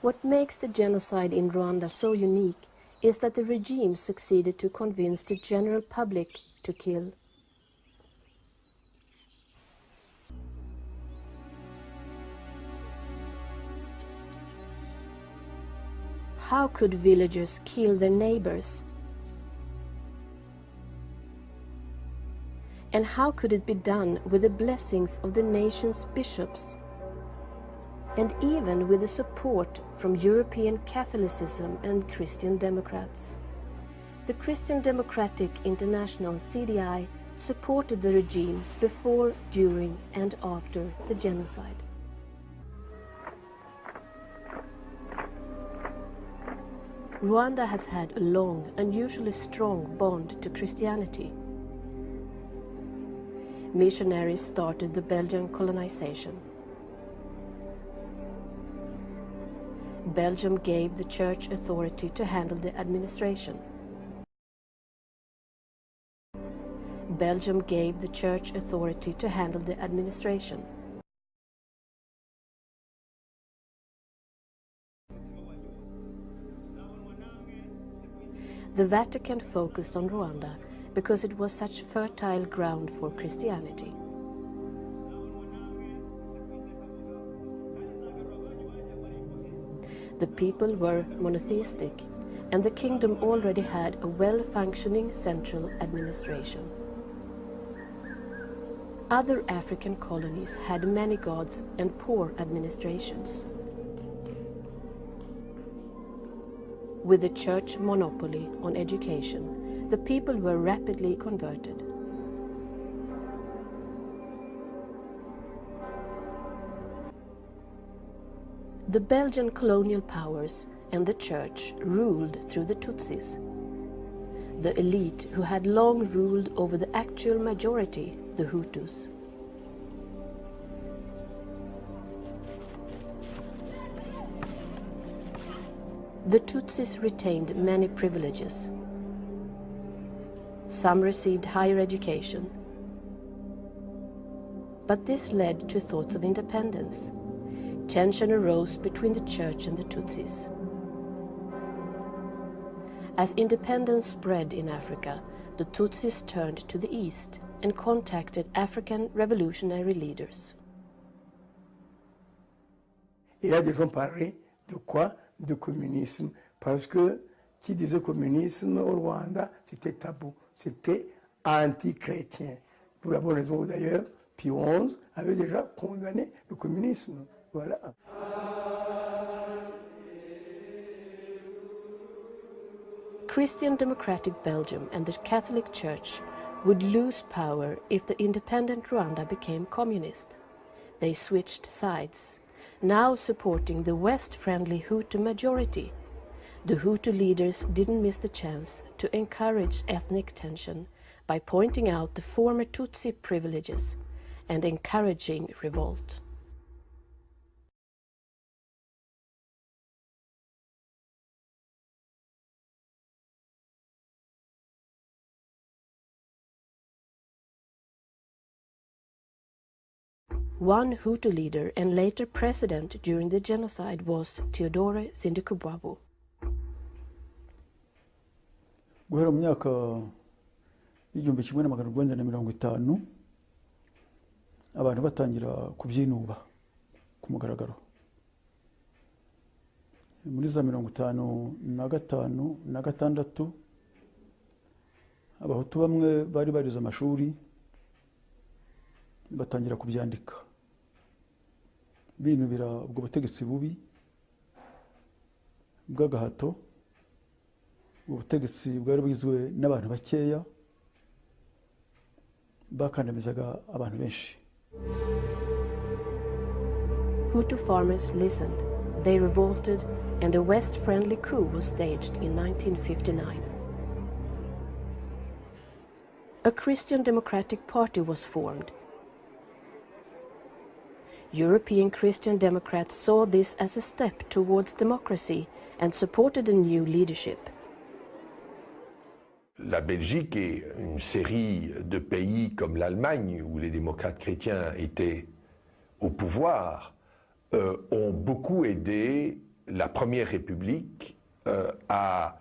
What makes the genocide in Rwanda so unique is that the regime succeeded to convince the general public to kill. How could villagers kill their neighbors? And how could it be done with the blessings of the nation's bishops? And even with the support from European Catholicism and Christian Democrats. The Christian Democratic International (CDI) supported the regime before, during and after the genocide. Rwanda has had a long, unusually strong bond to Christianity. Missionaries started the Belgian colonization. Belgium gave the church authority to handle the administration. Belgium gave the church authority to handle the administration. The Vatican focused on Rwanda because it was such fertile ground for Christianity. The people were monotheistic, and the kingdom already had a well-functioning central administration. Other African colonies had many gods and poor administrations. With the church monopoly on education, the people were rapidly converted. The Belgian colonial powers and the church ruled through the Tutsis, the elite who had long ruled over the actual majority, the Hutus. The Tutsis retained many privileges. Some received higher education. But this led to thoughts of independence. Tension arose between the church and the Tutsis. As independence spread in Africa, the Tutsis turned to the east and contacted African revolutionary leaders. Et là, des gens parlaient de quoi? De communisme. Parce que qui disait communisme au Rwanda, c'était tabou, c'était anti-chrétien. Pour la bonne raison d'ailleurs, Pie XI avait déjà condamné le communisme. Voilà. Christian Democratic Belgium and the Catholic Church would lose power if the independent Rwanda became communist. They switched sides, now supporting the West-friendly Hutu majority. The Hutu leaders didn't miss the chance to encourage ethnic tension by pointing out the former Tutsi privileges and encouraging revolt. One Hutu leader and later president during the genocide was Theodore Sindikubwabo. Guhera mu myaka y'igihumbi kimwe na magana urwenda na mirongo itanu abantu batangira kubyinuba ku mugaragaro. Muri za mirongo itanu na gatandatu abahutu bamwe bari barize amashuri batangira kubyandika binubira ubwo butegetsi bubi bw'agahato, ubutegetsi bwari bugizwe n'abantu bakeya bakandamizaga abantu benshi. Hutu farmers listened, they revolted, and a West-friendly coup was staged in 1959. A Christian Democratic Party was formed. European Christian Democrats saw this as a step towards democracy and supported a new leadership. La Belgique et une série de pays comme l'Allemagne, où les démocrates chrétiens étaient au pouvoir, ont beaucoup aidé la Première République a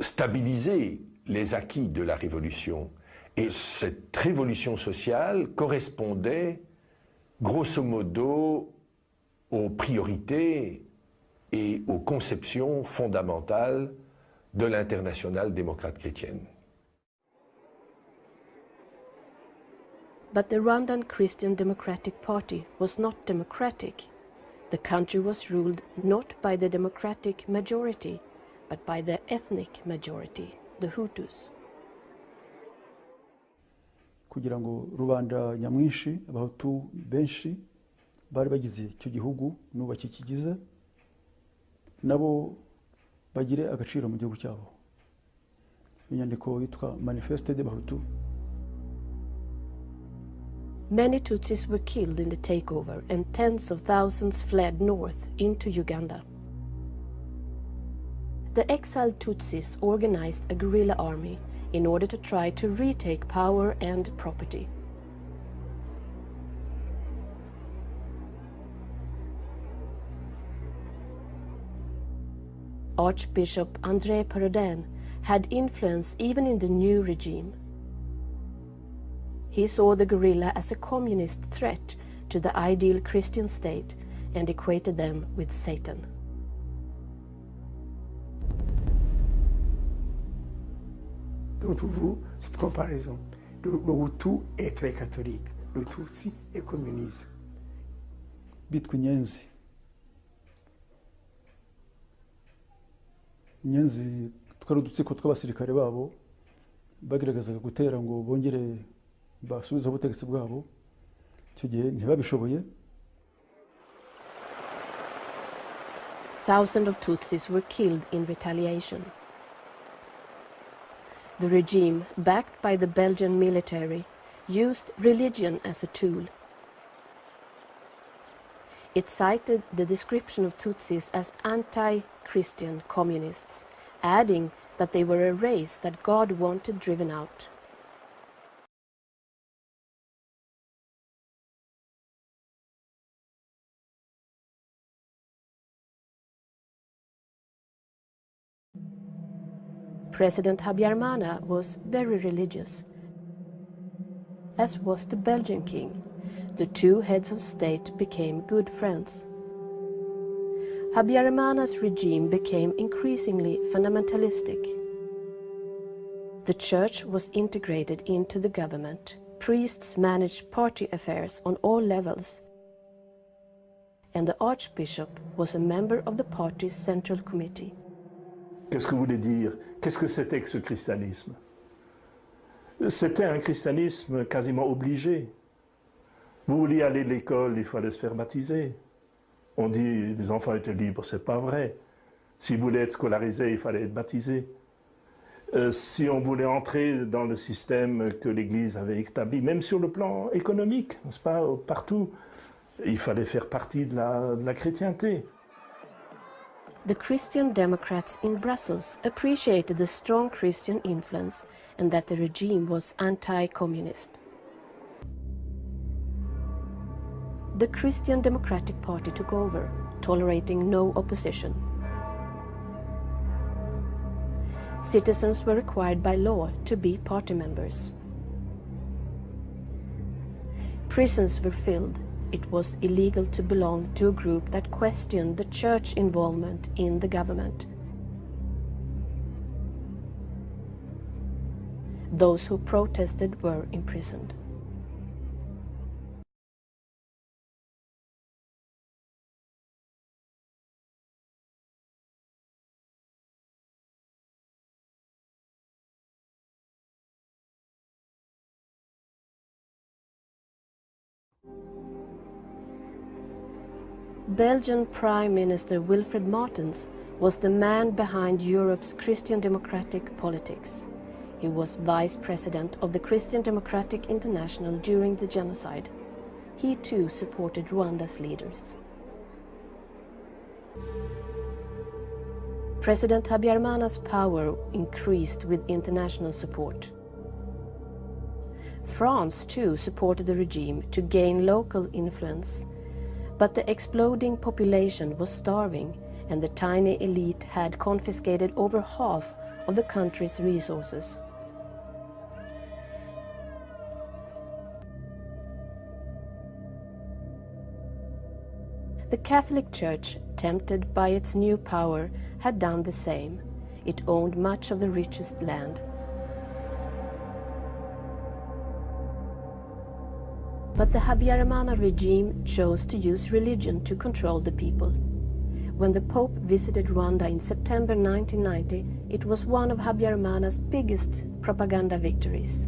stabilisé les acquis de la Révolution. Et cette révolution sociale correspondait grosso modo aux priorités et aux conceptions fondamentales de l'internationale démocrate chrétienne. But the Rwandan Christian Democratic Party was not democratic. The country was ruled not by the democratic majority, but by the ethnic majority, the Hutus. Kugira ngo rubanda nyamwinshi abahutu benshi bari bagize icyo gihugu n'ubu bakikigize nabo bagire agaciro mu gihugu cyabo. Inyandiko yitwa Manifeste des Bahutu. Many Tutsis were killed in the takeover and tens of thousands fled north into Uganda. The exiled Tutsis organized a guerrilla army in order to try to retake power and property. Archbishop André Parodin had influence even in the new regime. He saw the guerrilla as a communist threat to the ideal Christian state and equated them with Satan. Donc vous, cette comparaison, le Hutu est très catholique, le Tutsi est communiste. Bitwa inyenzi. Inyenzi twari udutsiko tw'abasirikare babo bageragazaga gutera ngo bongere basubize ubutegetsi bwabo. Icyo gihe ntibabishoboye. Thousands of Tutsis were killed in retaliation. The regime, backed by the Belgian military, used religion as a tool. It cited the description of Tutsis as anti-Christian communists, adding that they were a race that God wanted driven out. President Habyarimana was very religious, as was the Belgian king. The two heads of state became good friends. Habyarimana's regime became increasingly fundamentalistic. The church was integrated into the government. Priests managed party affairs on all levels. And the archbishop was a member of the party's central committee. Qu'est-ce que vous voulez dire? Qu'est-ce que c'était que ce christianisme? C'était un christianisme quasiment obligé. Vous vouliez aller à l'école, il fallait se faire baptiser. On dit que les enfants étaient libres, c'est pas vrai. S'ils voulaient être scolarisés, il fallait être baptisés. Si on voulait entrer dans le système que l'Église avait établi, même sur le plan économique, n'est-ce pas, partout, il fallait faire partie de la chrétienté. The Christian Democrats in Brussels appreciated the strong Christian influence and that the regime was anti-communist. The Christian Democratic Party took over, tolerating no opposition. Citizens were required by law to be party members. Prisons were filled. It was illegal to belong to a group that questioned the church involvement in the government. Those who protested were imprisoned. Belgian Prime Minister Wilfred Martens was the man behind Europe's Christian democratic politics. He was vice president of the Christian Democratic International during the genocide. He too supported Rwanda's leaders. President Habyarimana's power increased with international support. France too supported the regime to gain local influence. But the exploding population was starving, and the tiny elite had confiscated over half of the country's resources. The Catholic Church, tempted by its new power, had done the same. It owned much of the richest land. But the Habyarimana regime chose to use religion to control the people. When the Pope visited Rwanda in September 1990, it was one of Habyarimana's biggest propaganda victories.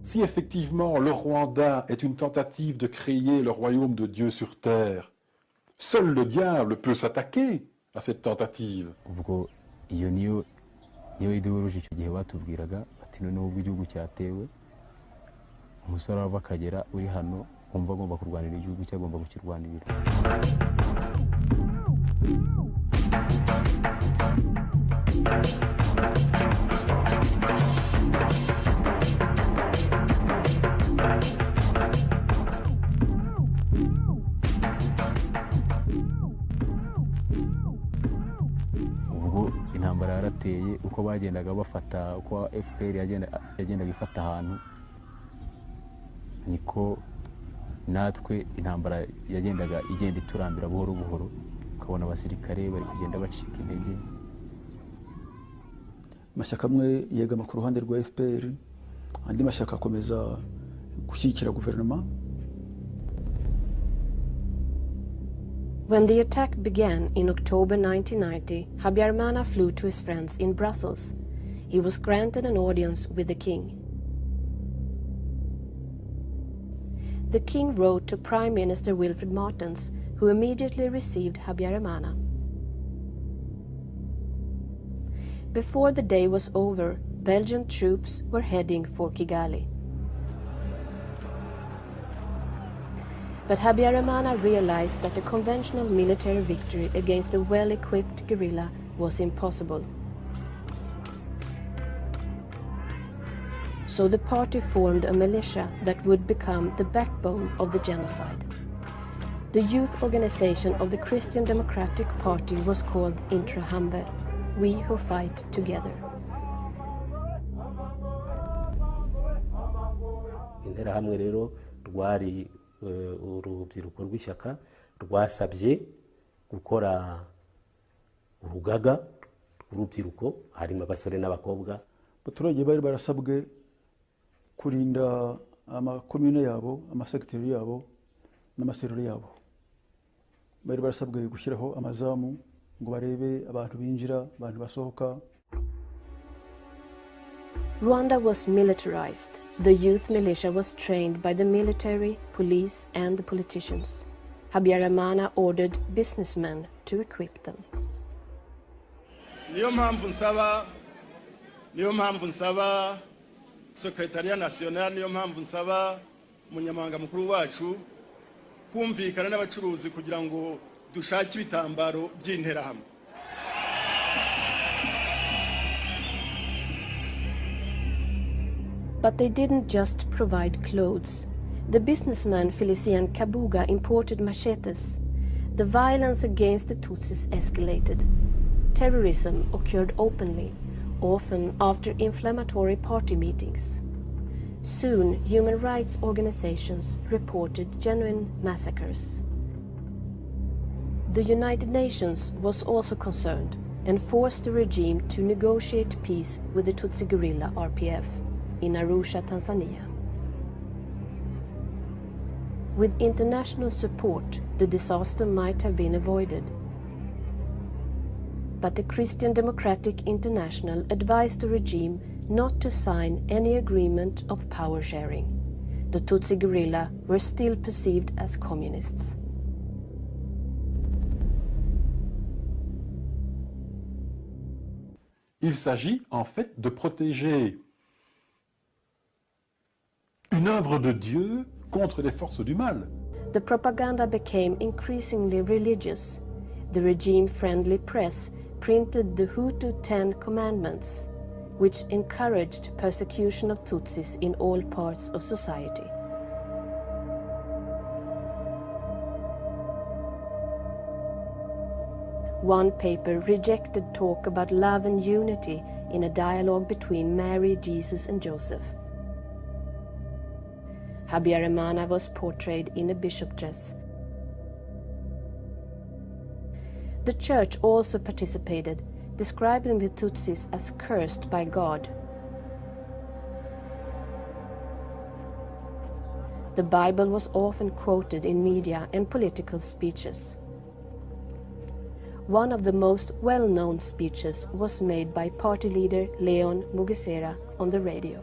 Si effectivement le Rwanda est une tentative de créer le royaume de Dieu sur terre, seul le diable peut s'attaquer à cette tentative. Ubwo iyo niyo ideologie icyo gihe batubwiraga ati noneho ubwo igihugu cyatewe umusore wava akagera uri hano wumva agomba kurwanira igihugu cye agomba kukirwanirira. Ubwo intambara yarateye uko bagendaga bafata uko FPR yagendaga ifata ahantu niko natwe intambara yagendaga igenda iturambira buhoro buhoro ukabona abasirikare bari kugenda bacika intege. Amashyaka amwe yegama ku ruhande rwa FPR andi mashyaka akomeza gushyigikira guverinoma. When the attack began in October 1990, Habyarimana flew to his friends in Brussels. He was granted an audience with the king. The king wrote to Prime Minister Wilfred Martens, who immediately received Habyarimana. Before the day was over, Belgian troops were heading for Kigali. But Habyarimana realized that a conventional military victory against a well-equipped guerrilla was impossible. So the party formed a militia that would become the backbone of the genocide. The youth organization of the Christian Democratic Party was called Interahamwe, We Who Fight Together. Interahamwe rero rwari urubyiruko rw'ishyaka rwasabye gukora urugaga rw'urubyiruko harimo abasore n'abakobwa. Abaturage bari barasabwe kurinda amakomune yabo, amasekiteri yabo n'amaserero yabo. Bari barasabwe gushyiraho amazamu ngo barebe abantu binjira, abantu basohoka. Rwanda was militarized. The youth militia was trained by the military, police and the politicians. Habyarimana ordered businessmen to equip them. Niyo mpamvu nsaba Secretariat National, niyo mpamvu nsaba umunyamabanga mukuru wacu kumvikana n'abacuruzi kugira ngo dushake ibitambaro by'interahamwe. But they didn't just provide clothes. The businessman Felicien Kabuga imported machetes. The violence against the Tutsis escalated. Terrorism occurred openly, often after inflammatory party meetings. Soon, human rights organizations reported genuine massacres. The United Nations was also concerned and forced the regime to negotiate peace with the Tutsi guerrilla RPF in Arusha, Tanzania. With international support, the disaster might have been avoided. But the Christian Democratic International advised the regime not to sign any agreement of power sharing. The Tutsi guerrilla were still perceived as communists. Il s'agit en fait de protéger une œuvre de Dieu contre les forces du mal. The propaganda became increasingly religious. The regime-friendly press printed the Hutu 10 Commandments, which encouraged persecution of Tutsis in all parts of society. One paper rejected talk about love and unity in a dialogue between Mary, Jesus and Joseph. Habyarimana was portrayed in a bishop dress. The church also participated, describing the Tutsis as cursed by God. The Bible was often quoted in media and political speeches. One of the most well-known speeches was made by party leader Leon Mugesera on the radio.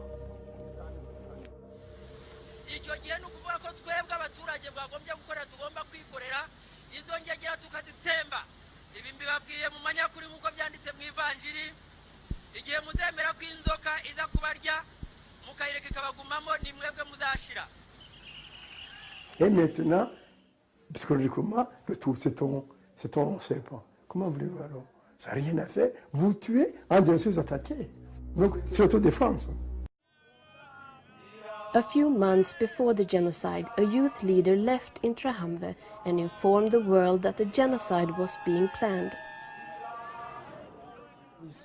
Et maintenant, psychologiquement, le tout, c'est ton serpent. Comment voulez-vous alors? Ça n'a rien à faire. Vous tuez en disant que vous attaquez. Donc, c'est l'autodéfense. A few months before the genocide, a youth leader left Interahamwe and informed the world that the genocide was being planned.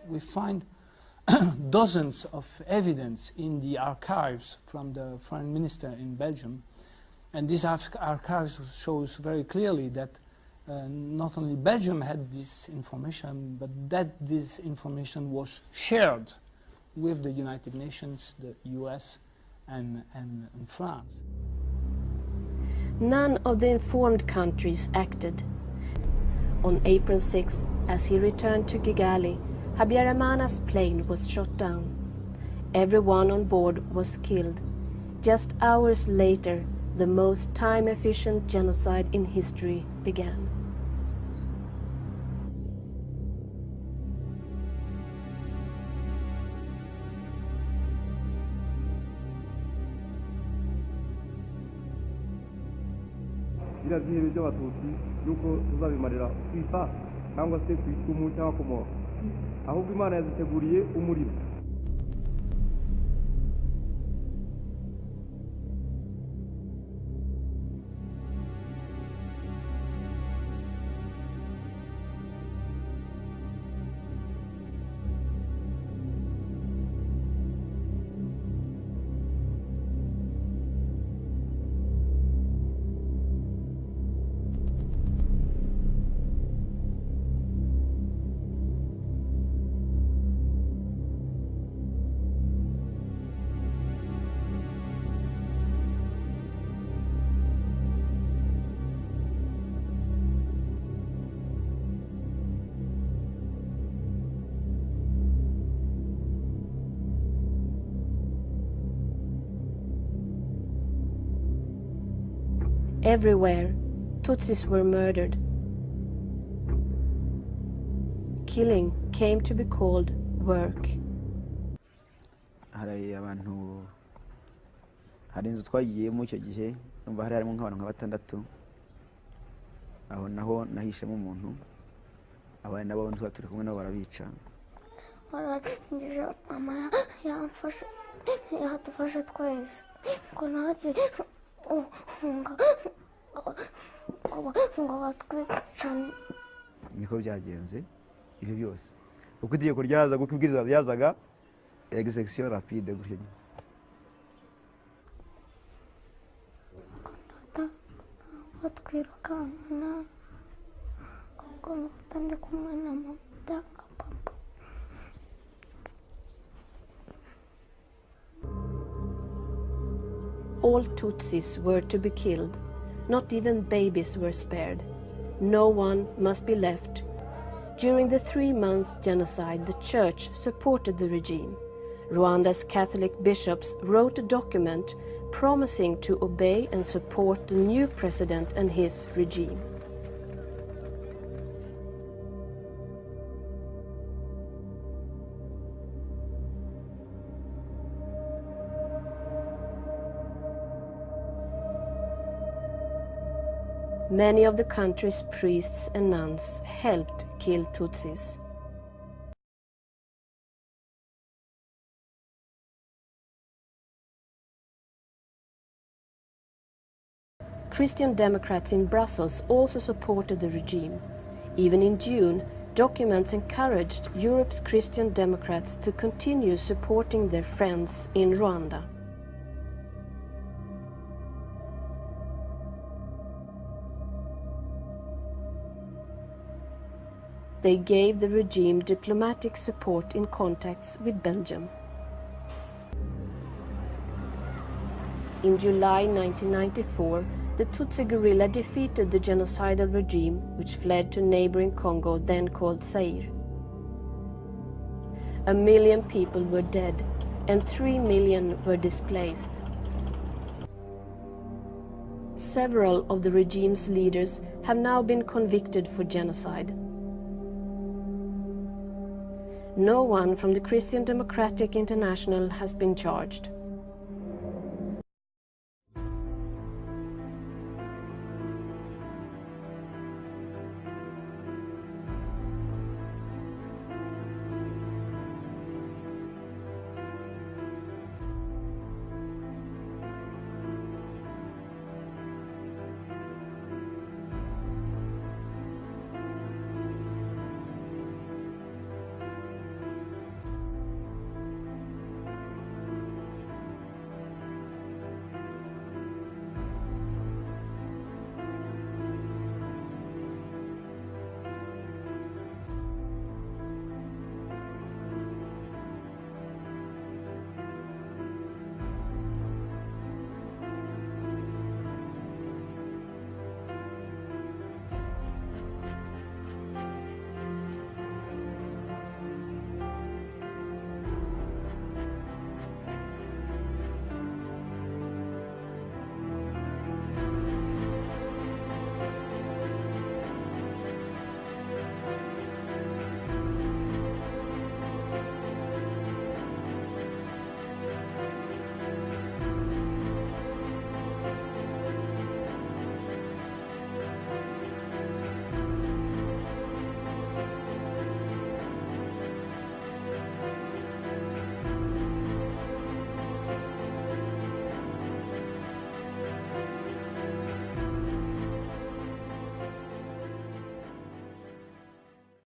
We find dozens of evidence in the archives from the foreign minister in Belgium, and this archives shows very clearly that not only Belgium had this information, but that this information was shared with the United Nations, the US, and France. None of the informed countries acted. On April 6, as he returned to Kigali, Habyarimana's plane was shot down. Everyone on board was killed. Just hours later, the most time-efficient genocide in history began. Birazihebe by'abatutsi yuko tuzabimarira kwita cyangwa se ku icumu cyangwa ku mwobo, ahubwo Imana yaziteguriye umuriro. Everywhere, Tutsis were murdered. Killing came to be called work. Hari abantu, hari inzu twagiyemo icyo gihe, numva hari harimo nk'abantu nka 6. Aho naho nahishemo umuntu, abandi nabo ntwa turi kumwe nabo barabica. Barangije mama yamfashe, yadufashe twese. Ko naje ngo batwicane. Niko byagenze ibyo byose. Uko itegeko ryaza gukubwiriza yazaga execution rapide gutyo. Batwirukana kuko natandi kumwe na mama cyangwa papa. All Tutsis were to be killed. Not even babies were spared. No one must be left. During the 3 months genocide, the church supported the regime. Rwanda's Catholic bishops wrote a document promising to obey and support the new president and his regime. Many of the country's priests and nuns helped kill Tutsis. Christian Democrats in Brussels also supported the regime. Even in June, documents encouraged Europe's Christian Democrats to continue supporting their friends in Rwanda. They gave the regime diplomatic support in contacts with Belgium. In July 1994, the Tutsi guerrilla defeated the genocidal regime, which fled to neighboring Congo, then called Zaire. 1 million people were dead, and 3 million were displaced. Several of the regime's leaders have now been convicted for genocide. No one from the Christian Democratic International has been charged.